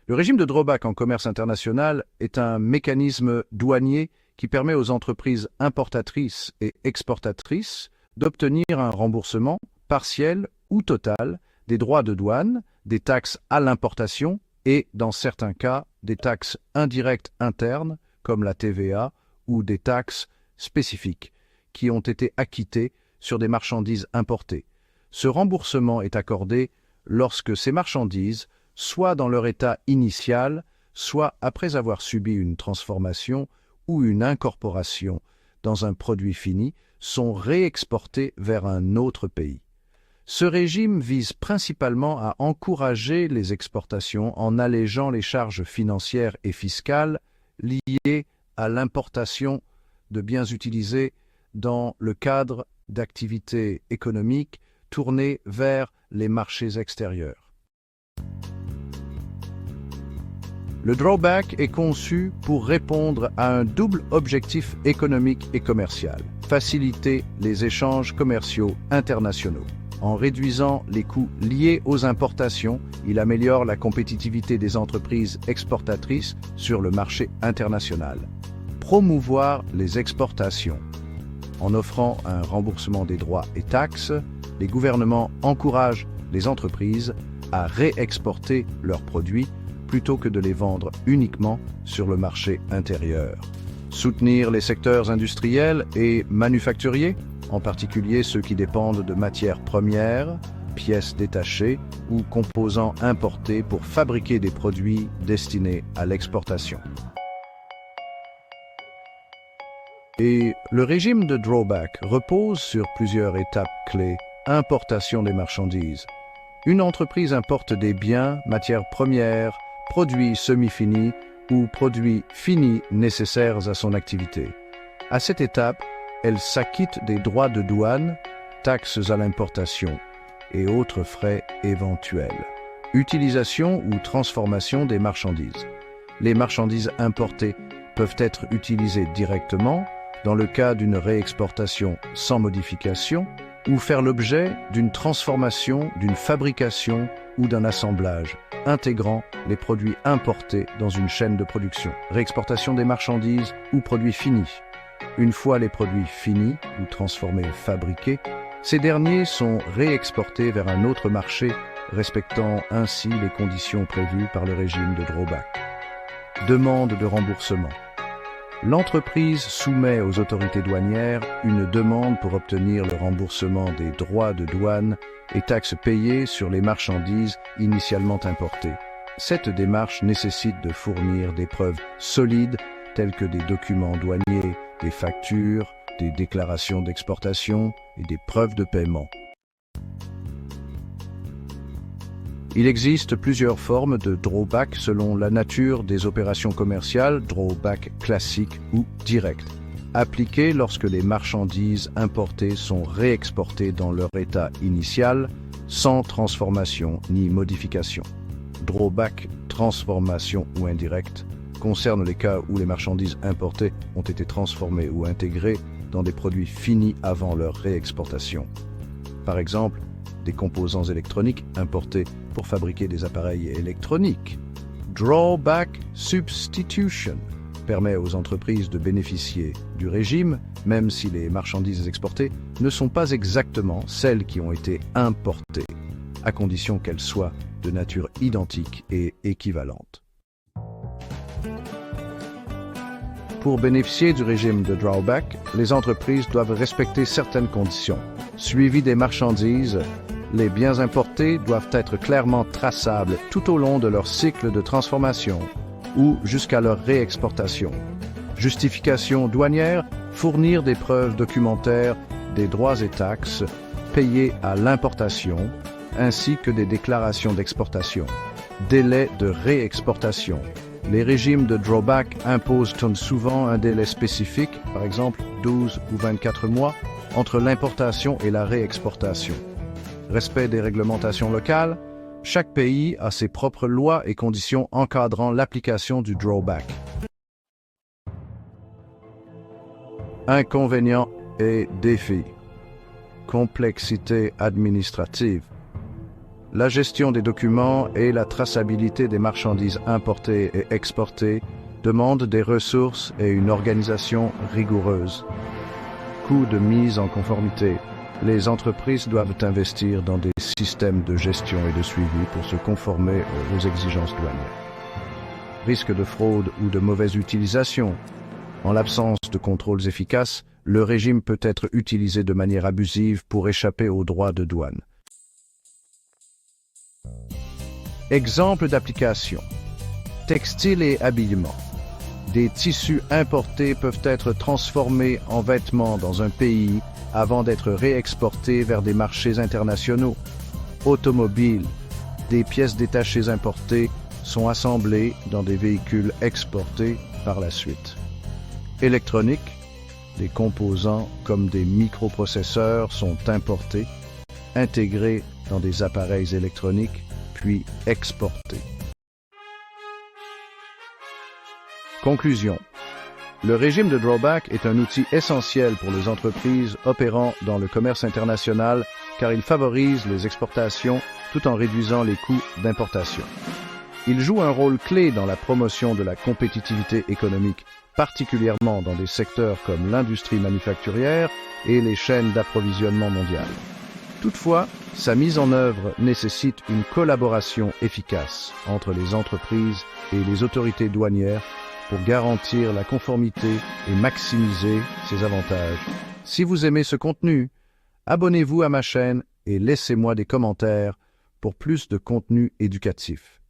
Le régime de drawback en commerce international est un mécanisme douanier qui permet aux entreprises importatrices et exportatrices d'obtenir un remboursement partiel ou total des droits de douane, des taxes à l'importation et, dans certains cas, des taxes indirectes internes comme la TVA ou des taxes spécifiques qui ont été acquittées sur des marchandises importées. Ce remboursement est accordé lorsque ces marchandises, soit dans leur état initial, soit après avoir subi une transformation ou une incorporation dans un produit fini, sont réexportées vers un autre pays. Ce régime vise principalement à encourager les exportations en allégeant les charges financières et fiscales liées à l'importation de biens utilisés dans le cadre d'activités économiques tournées vers les marchés extérieurs. Le drawback est conçu pour répondre à un double objectif économique et commercial: faciliter les échanges commerciaux internationaux. En réduisant les coûts liés aux importations, il améliore la compétitivité des entreprises exportatrices sur le marché international. Promouvoir les exportations. En offrant un remboursement des droits et taxes, les gouvernements encouragent les entreprises à réexporter leurs produits plutôt que de les vendre uniquement sur le marché intérieur. Soutenir les secteurs industriels et manufacturiers, en particulier ceux qui dépendent de matières premières, pièces détachées ou composants importés pour fabriquer des produits destinés à l'exportation. Et le régime de drawback repose sur plusieurs étapes clés. Importation des marchandises. Une entreprise importe des biens, matières premières, produits semi-finis ou produits finis nécessaires à son activité. À cette étape, elle s'acquitte des droits de douane, taxes à l'importation et autres frais éventuels. Utilisation ou transformation des marchandises. Les marchandises importées peuvent être utilisées directement dans le cas d'une réexportation sans modification ou faire l'objet d'une transformation, d'une fabrication ou d'un assemblage intégrant les produits importés dans une chaîne de production. Réexportation des marchandises ou produits finis. Une fois les produits finis ou transformés et fabriqués, ces derniers sont réexportés vers un autre marché, respectant ainsi les conditions prévues par le régime de drawback. Demande de remboursement. L'entreprise soumet aux autorités douanières une demande pour obtenir le remboursement des droits de douane et taxes payées sur les marchandises initialement importées. Cette démarche nécessite de fournir des preuves solides telles que des documents douaniers, des factures, des déclarations d'exportation et des preuves de paiement. Il existe plusieurs formes de drawback selon la nature des opérations commerciales, drawback classique ou direct, appliqué lorsque les marchandises importées sont réexportées dans leur état initial, sans transformation ni modification. Drawback, transformation ou indirect, concerne les cas où les marchandises importées ont été transformées ou intégrées dans des produits finis avant leur réexportation. Par exemple, des composants électroniques importés pour fabriquer des appareils électroniques. Drawback substitution permet aux entreprises de bénéficier du régime, même si les marchandises exportées ne sont pas exactement celles qui ont été importées, à condition qu'elles soient de nature identique et équivalente. Pour bénéficier du régime de drawback, les entreprises doivent respecter certaines conditions. Suivi des marchandises, les biens importés doivent être clairement traçables tout au long de leur cycle de transformation ou jusqu'à leur réexportation. Justification douanière, fournir des preuves documentaires des droits et taxes payés à l'importation, ainsi que des déclarations d'exportation. Délai de réexportation. Les régimes de drawback imposent souvent un délai spécifique, par exemple 12 ou 24 mois, entre l'importation et la réexportation. Respect des réglementations locales. Chaque pays a ses propres lois et conditions encadrant l'application du drawback. Inconvénients et défis. Complexité administrative. la gestion des documents et la traçabilité des marchandises importées et exportées demandent des ressources et une organisation rigoureuse. Coût de mise en conformité. Les entreprises doivent investir dans des systèmes de gestion et de suivi pour se conformer aux exigences douanières. Risque de fraude ou de mauvaise utilisation. En l'absence de contrôles efficaces, le régime peut être utilisé de manière abusive pour échapper aux droits de douane. Exemple d'application. Textile et habillement. Des tissus importés peuvent être transformés en vêtements dans un pays avant d'être réexportés vers des marchés internationaux. Automobile. Des pièces détachées importées sont assemblées dans des véhicules exportés par la suite. Électronique. Des composants comme des microprocesseurs sont importés, intégrés dans des appareils électroniques, puis exportés. Conclusion. Le régime de drawback est un outil essentiel pour les entreprises opérant dans le commerce international car il favorise les exportations tout en réduisant les coûts d'importation. Il joue un rôle clé dans la promotion de la compétitivité économique, particulièrement dans des secteurs comme l'industrie manufacturière et les chaînes d'approvisionnement mondiales. Toutefois, sa mise en œuvre nécessite une collaboration efficace entre les entreprises et les autorités douanières pour garantir la conformité et maximiser ses avantages. Si vous aimez ce contenu, abonnez-vous à ma chaîne et laissez-moi des commentaires pour plus de contenu éducatif.